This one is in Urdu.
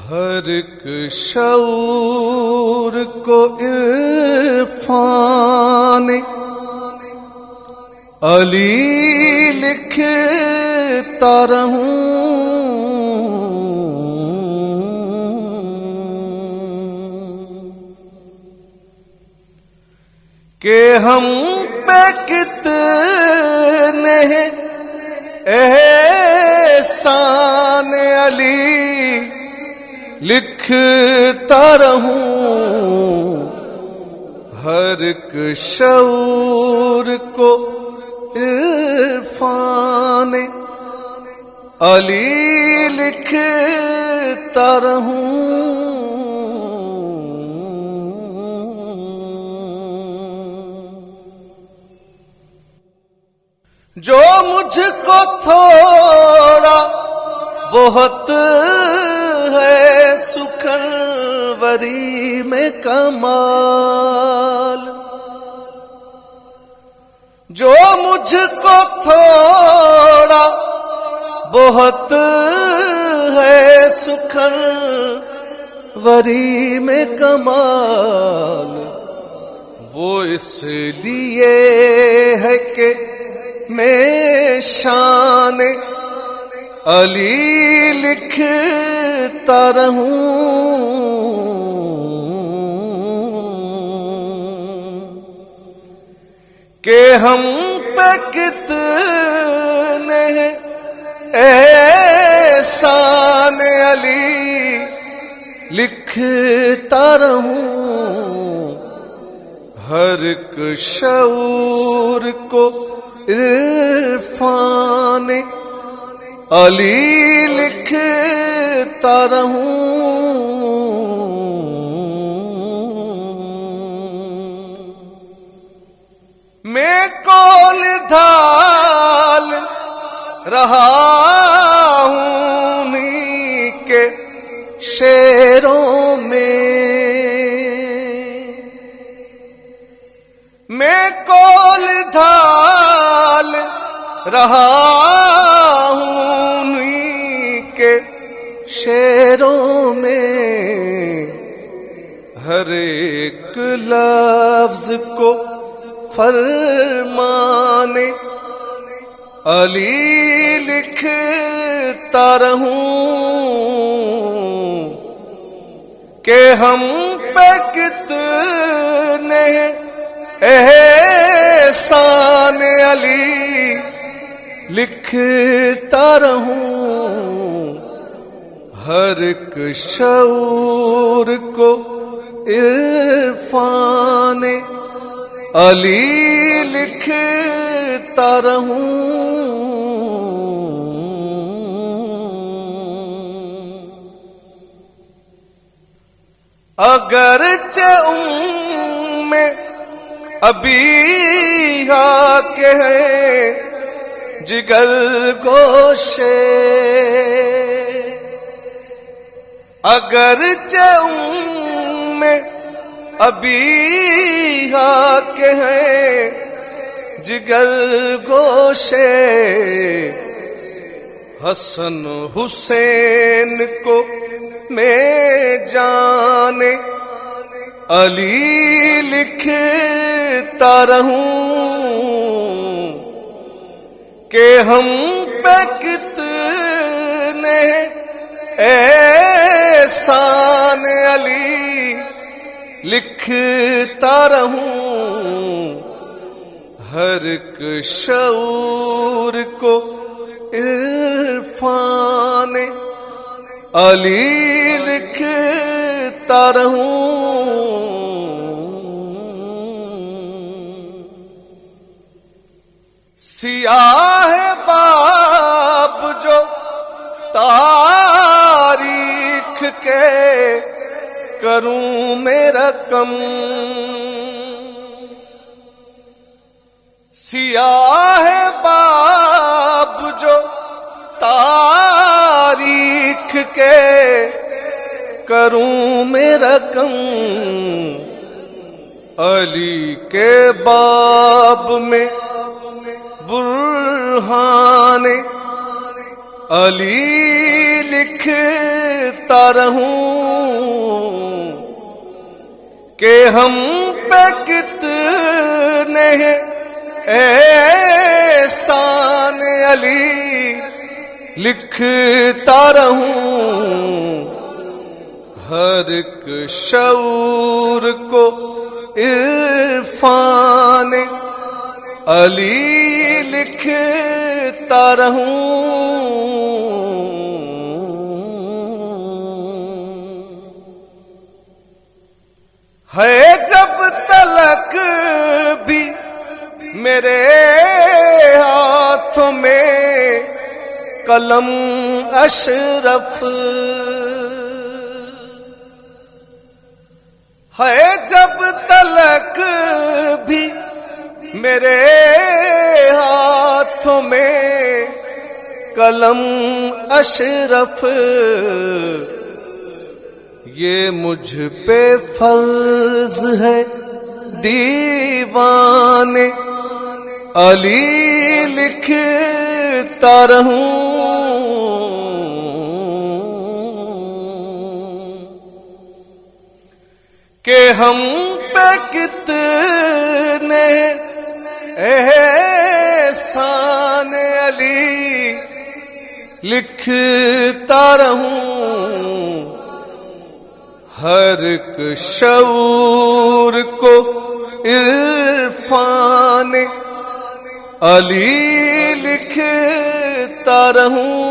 ہر ایک شعور کو عرفان علی لکھتا رہوں، کہ ہم پہ کتنے احسان علی لکھتا رہوں، ہر ایک شعور کو عرفان علی لکھتا رہوں۔ جو مجھ کو تھوڑا بہت ہے سکھروری میں کمال، جو مجھ کو تھوڑا بہت ہے سکھروری میں کمال، وہ اس لیے ہے کہ میں شان علی لکھتا رہوں، کہ ہم پہ کتنے احسان علی لکھتا رہوں، ہر ایک شعور کو عرفان علی لکھتا رہوں۔ میں کول ڈھال رہا ہوں انہی کے شعروں میں، میں کول ڈھال رہا ہوں انہی کے شعروں میں، ہر ایک لفظ کو فرمان علی لکھتا رہوں، کہ ہم پہ کتنے احسان علی لکھتا رہوں، ہر ایک شعور کو عرفان علی لکھتا رہوں۔ اگرچہ میں ابھی کے ہیں جگر گوشے، اگرچہ میں ابھی کے ہیں جگر گوشے، حسن حسین کو میں جانے علی لکھتا رہوں، کہ ہم پہ کتنے احسان علی لکھتا رہوں، ہر ایک شعور کو عرفان علی لکھتا رہوں۔ سیاہ باب جو تاریخ کے کروں میں رقم، سیاہ باب جو تاریخ کے کروں میں رقم، علی کے باب میں برہان علی لکھتا رہوں کہ ہم پہ کتنے ہیں احسان، علی لکھتا رہوں ہر ایک شعور کو عرفان، علی لکھتا رہوں ہے جب تلک بھی میرے ہاتھوں میں قلم اشرف، ہے جب تلک بھی میرے ہاتھوں میں قلم اشرف، یہ مجھ پہ فرض ہے دیوان، علی لکھتا رہوں کہ ہم پہ کتنے احسان، علی لکھتا رہوں ہر ایک شعور کو عرفان، علی لکھتا رہوں